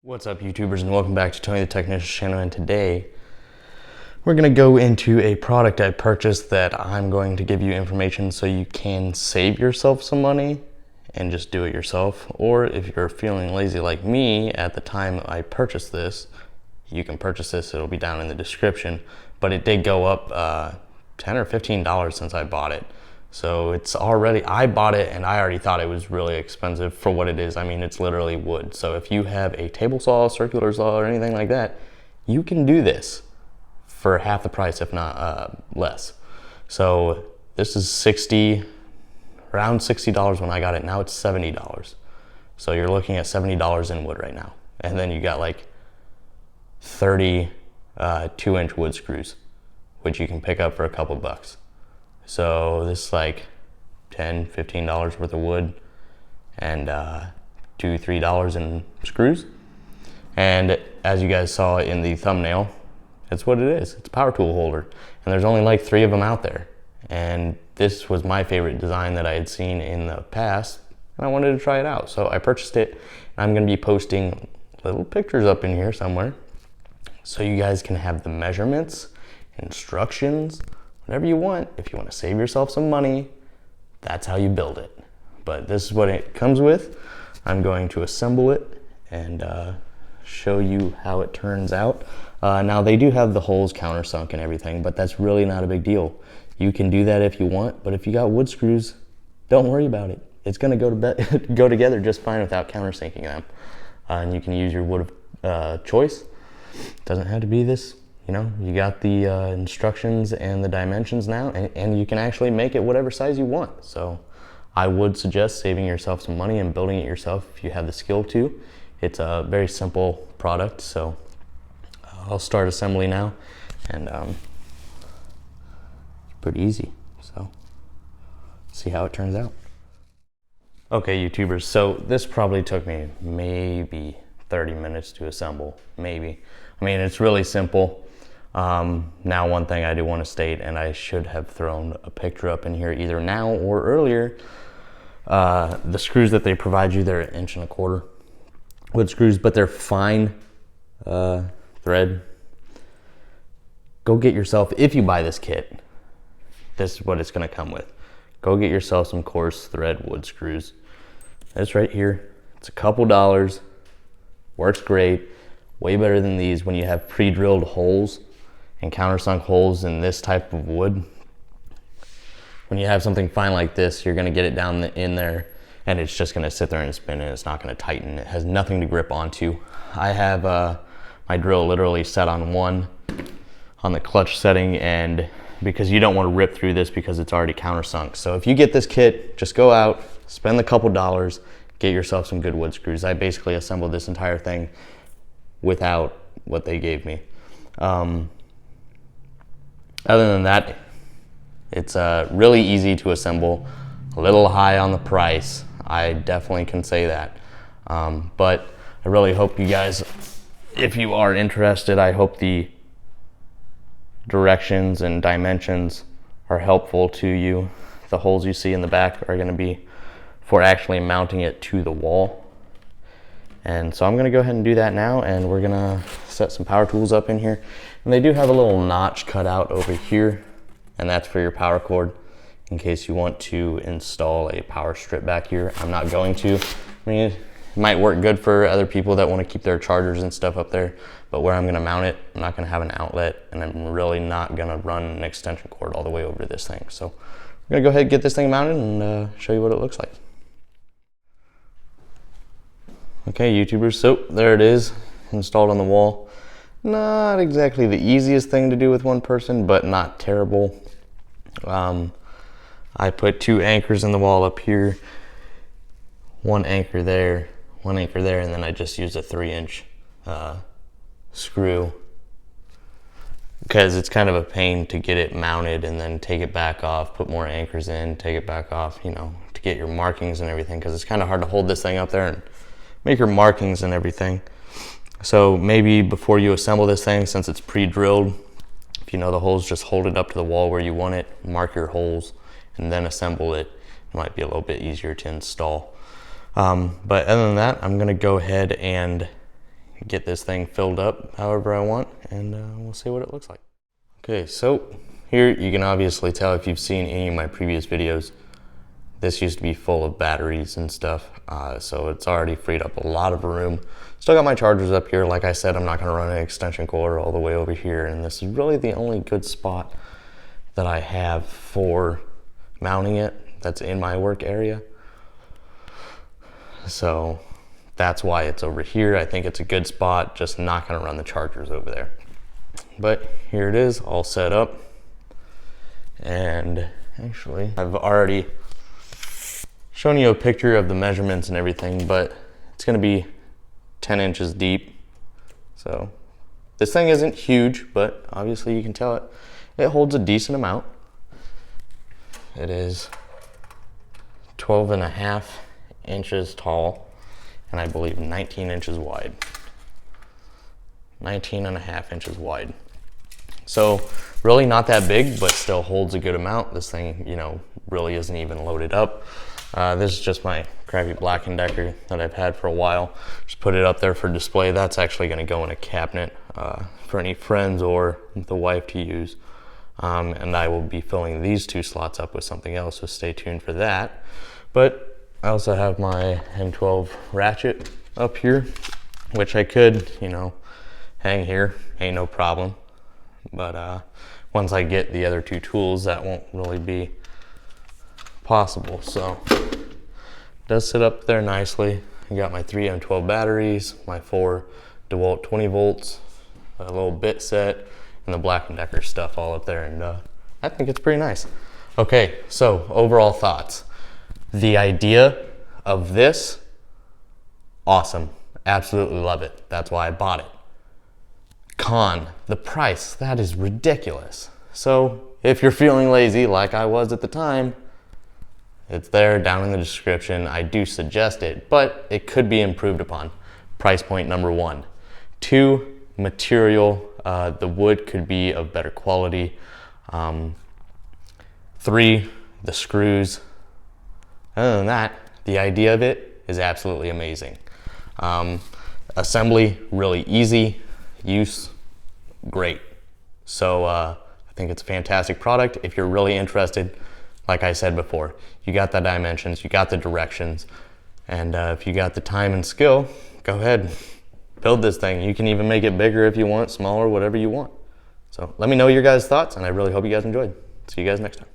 What's up, YouTubers, and welcome back to Tony the Technician's channel. And today we're going to go into a product I purchased that I'm going to give you information so you can save yourself some money and just do it yourself. Or if you're feeling lazy like me at the time I purchased this, you can purchase this. It'll be down in the description, but it did go up $10 or $15 since I bought it. So it's already, I bought it and I already thought it was really expensive for what it is. I mean, it's literally wood. So if you have a table saw, circular saw, or anything like that, you can do this for half the price, if not less. So this is around $60 when I got it. Now it's $70. So you're looking at $70 in wood right now. And then you got like 30 2-inch wood screws, which you can pick up for a couple bucks. So this is like $10, $15 worth of wood and $2, $3 in screws. And as you guys saw in the thumbnail, it's what it is. It's a power tool holder. And there's only like 3 of them out there. And this was my favorite design that I had seen in the past, and I wanted to try it out. So I purchased it, and I'm gonna be posting little pictures up in here somewhere so you guys can have the measurements, instructions, whatever you want. If you want to save yourself some money, that's how you build it. But this is what it comes with. I'm going to assemble it and show you how it turns out. Now they do have the holes countersunk and everything, but that's really not a big deal. You can do that if you want, but if you got wood screws, don't worry about it. It's going to go together just fine without countersinking them. And you can use your wood of choice. Doesn't have to be this. You know, you got the instructions and the dimensions now, and you can actually make it whatever size you want. So I would suggest saving yourself some money and building it yourself if you have the skill to. It's a very simple product, so I'll start assembly now, and it's pretty easy. So see how it turns out. Okay, YouTubers, so this probably took me maybe 30 minutes to assemble, maybe. I mean, it's really simple. Now, one thing I do want to state, and I should have thrown a picture up in here either now or earlier, the screws that they provide you, they're 1.25 inch wood screws, but they're fine thread. Go get yourself, if you buy this kit, this is what it's going to come with. Go get yourself some coarse thread wood screws. It's right here. It's a couple dollars. Works great. Way better than these when you have pre-drilled holes and countersunk holes in this type of wood. When you have something fine like this, you're gonna get it down in there and it's just gonna sit there and spin, and it's not gonna tighten. It has nothing to grip onto. I have my drill literally set on 1 on the clutch setting, and because you don't wanna rip through this because it's already countersunk. So if you get this kit, just go out, spend a couple dollars, get yourself some good wood screws. I basically assembled this entire thing without what they gave me. Other than that, it's really easy to assemble, a little high on the price. I definitely can say that. But I really hope you guys, if you are interested, I hope the directions and dimensions are helpful to you. The holes you see in the back are going to be for actually mounting it to the wall. And so I'm going to go ahead and do that now, and we're going to set some power tools up in here. And they do have a little notch cut out over here, and that's for your power cord in case you want to install a power strip back here. I'm not going to. I mean, it might work good for other people that want to keep their chargers and stuff up there, but where I'm going to mount it, I'm not going to have an outlet, and I'm really not going to run an extension cord all the way over to this thing. So I'm going to go ahead and get this thing mounted and show you what it looks like. Okay, YouTubers, so there it is, installed on the wall. Not exactly the easiest thing to do with one person, but not terrible. I put 2 anchors in the wall up here, 1 anchor there, 1 anchor there, and then I just used a 3-inch screw because it's kind of a pain to get it mounted and then take it back off, put more anchors in, take it back off, you know, to get your markings and everything, because it's kind of hard to hold this thing up there and make your markings and everything. So maybe before you assemble this thing, since it's pre-drilled, if you know the holes, just hold it up to the wall where you want it, mark your holes, and then assemble it. It might be a little bit easier to install. But other than that, I'm gonna go ahead and get this thing filled up however I want, and we'll see what it looks like. Okay, so here you can obviously tell if you've seen any of my previous videos, this used to be full of batteries and stuff, so it's already freed up a lot of room. Still got my chargers up here. Like I said, I'm not gonna run an extension cord all the way over here, and this is really the only good spot that I have for mounting it that's in my work area. So that's why it's over here. I think it's a good spot, just not gonna run the chargers over there. But here it is, all set up. And actually, I've already shown you a picture of the measurements and everything, but it's gonna be 10 inches deep. So this thing isn't huge, but obviously you can tell it holds a decent amount. It is 12.5 inches tall, and I believe 19 inches wide. 19.5 inches wide. So really not that big, but still holds a good amount. This thing, you know, really isn't even loaded up. This is just my crappy Black & Decker that I've had for a while. Just put it up there for display. That's actually gonna go in a cabinet for any friends or the wife to use. And I will be filling these 2 slots up with something else, so stay tuned for that. But I also have my M12 ratchet up here, which I could, you know, hang here, ain't no problem. But once I get the other 2 tools, that won't really be possible. So it does sit up there nicely. I got my 3 M12 batteries, my 4 DeWalt 20 volts, a little bit set, and the Black & Decker stuff all up there, and I think it's pretty nice. Okay, so overall thoughts. The idea of this, awesome. Absolutely love it. That's why I bought it. Con, the price, that is ridiculous. So if you're feeling lazy like I was at the time, it's there down in the description. I do suggest it, but it could be improved upon. Price point number 1. 2, material. The wood could be of better quality. 3, the screws. Other than that, the idea of it is absolutely amazing. Assembly, really easy. Use, great. So I think it's a fantastic product. If you're really interested, like I said before, you got the dimensions, you got the directions, and if you got the time and skill, go ahead, build this thing. You can even make it bigger if you want, smaller, whatever you want. So let me know your guys' thoughts, and I really hope you guys enjoyed. See you guys next time.